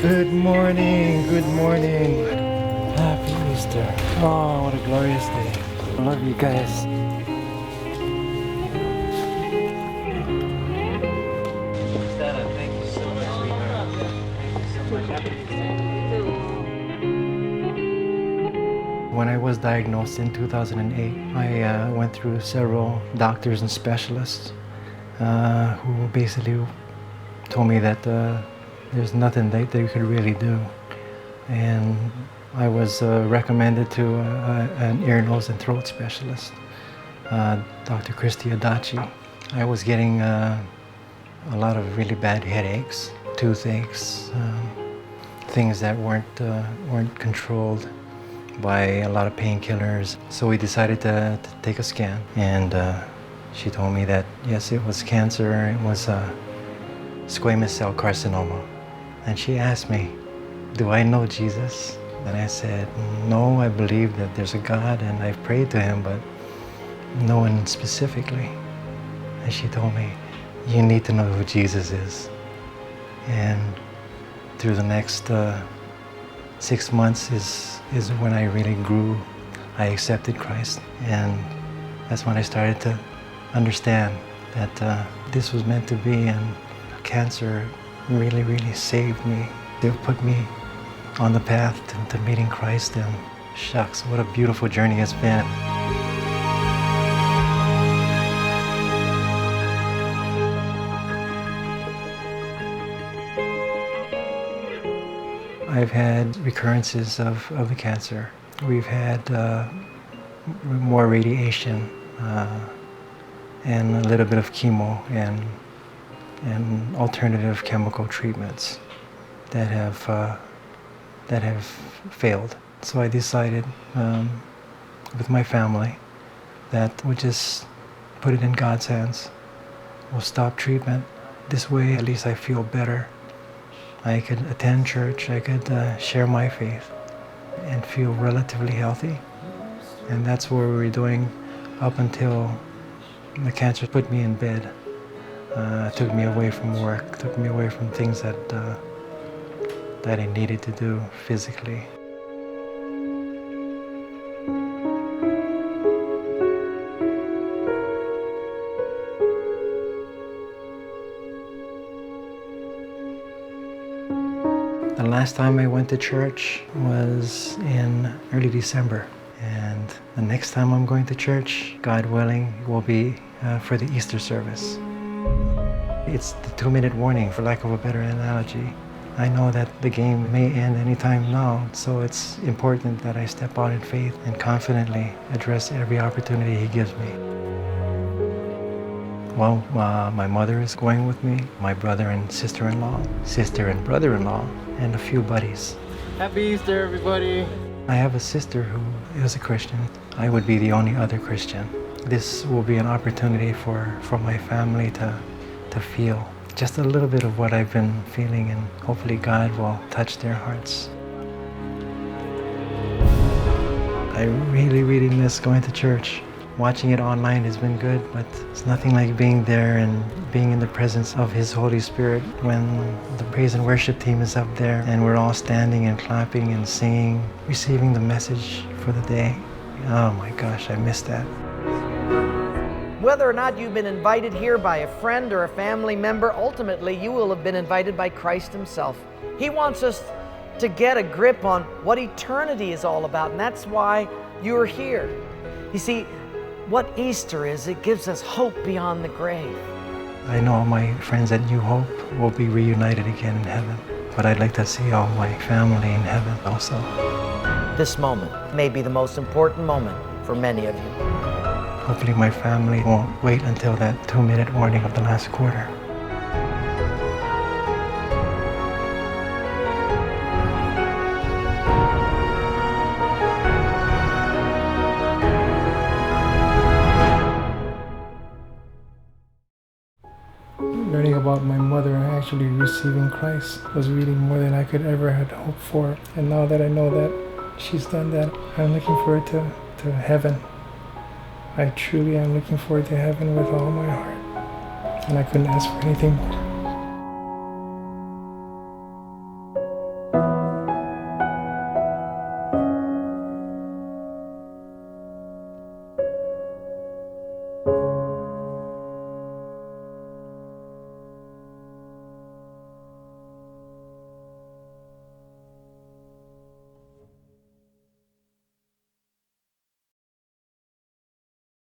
Good morning, good morning. Happy Easter. Oh, what a glorious day. I love you guys. Stella, thank you so much, sweetheart. Thank you so much. Happy Easter. When I was diagnosed in 2008, I went through several doctors and specialists who basically told me that there's nothing they could really do. And I was recommended to an ear, nose, and throat specialist, Dr. Christy Adachi. I was getting a lot of really bad headaches, toothaches, things that weren't controlled by a lot of painkillers. So we decided to take a scan, and she told me that yes, it was cancer. It was squamous cell carcinoma. And she asked me, do I know Jesus? And I said, no, I believe that there's a God and I've prayed to him, but no one specifically. And she told me, you need to know who Jesus is. And through the next 6 months is when I really grew. I accepted Christ, and that's when I started to understand that this was meant to be, and cancer really saved me. It put me on the path to meeting Christ, and shucks, what a beautiful journey it's been. I've had recurrences of the cancer. We've had more radiation and a little bit of chemo and alternative chemical treatments that have failed. So I decided with my family that we'll just put it in God's hands. We'll stop treatment. This way, at least I feel better. I could attend church, I could share my faith and feel relatively healthy. And that's what we were doing up until the cancer put me in bed. Took me away from work, took me away from things that I needed to do physically. The last time I went to church was in early December. And the next time I'm going to church, God willing, will be for the Easter service. It's the 2-minute warning, for lack of a better analogy. I know that the game may end anytime now, so it's important that I step out in faith and confidently address every opportunity he gives me. Well, my mother is going with me, my brother and sister-in-law, sister and brother-in-law, and a few buddies. Happy Easter, everybody! I have a sister who is a Christian. I would be the only other Christian. This will be an opportunity for my family to feel just a little bit of what I've been feeling, and hopefully God will touch their hearts. I really miss going to church. Watching it online has been good, but it's nothing like being there and being in the presence of His Holy Spirit when the praise and worship team is up there and we're all standing and clapping and singing, receiving the message for the day. Oh my gosh, I miss that. Whether or not you've been invited here by a friend or a family member, ultimately you will have been invited by Christ Himself. He wants us to get a grip on what eternity is all about, and that's why you're here. You see, what Easter is, it gives us hope beyond the grave. I know my friends at New Hope will be reunited again in heaven, but I'd like to see all my family in heaven also. This moment may be the most important moment for many of you. Hopefully my family won't wait until that 2-minute warning of the last quarter. Learning about my mother actually receiving Christ was really more than I could ever have hoped for. And now that I know that she's done that, I'm looking forward to heaven. I truly am looking forward to heaven with all my heart. And I couldn't ask for anything more.